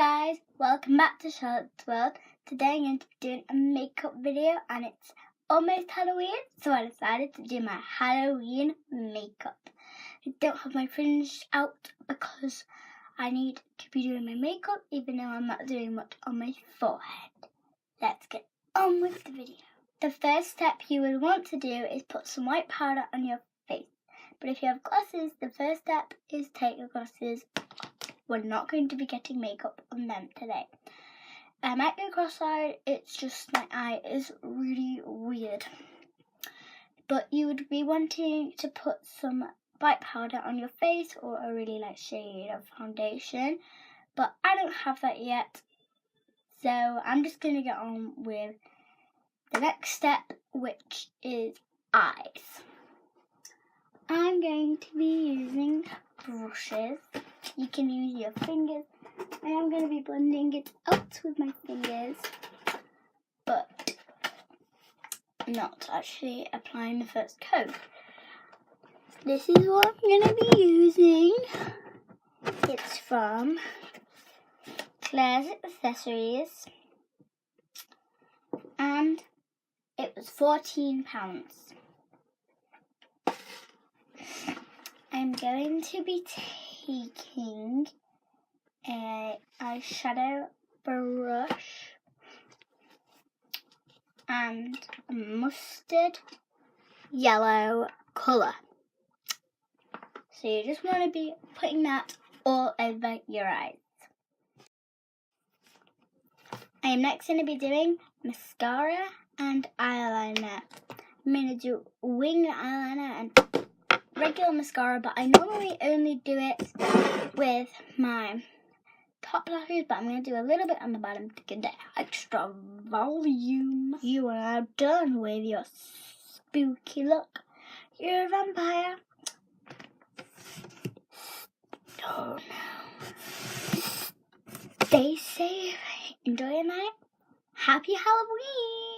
guys, welcome back to Charlotte's World. Today I'm going to be doing a makeup video and it's almost Halloween, so I decided to do my Halloween makeup. I don't have my fringe out because I need to be doing my makeup even though I'm not doing much on my forehead. Let's get on with the video. The first step you would want to do is put some white powder on your face. But if you have glasses, the first step is take your glasses off. We're not going to be getting makeup on them today. I might go cross-eyed, it's just my eye is really weird. But you would be wanting to put some white powder on your face or a really light shade of foundation. But I don't have that yet. So I'm just going to get on with the next step, which is eyes. I'm going to be using brushes. You can use your fingers. I am going to be blending it out with my fingers, but not actually applying the first coat. This is what I'm going to be using. It's from Claire's Accessories, and it was £14. I'm going to be taking a eyeshadow brush and a mustard yellow colour. So you just want to be putting that all over your eyes. I am next going to be doing mascara and eyeliner. I'm going to do wing eyeliner and regular mascara, but I normally only do it with my top lashes, but I'm going to do a little bit on the bottom to get that extra volume. You are now done with your spooky look. You're a vampire. Oh no. Stay safe. Enjoy your night. Happy Halloween.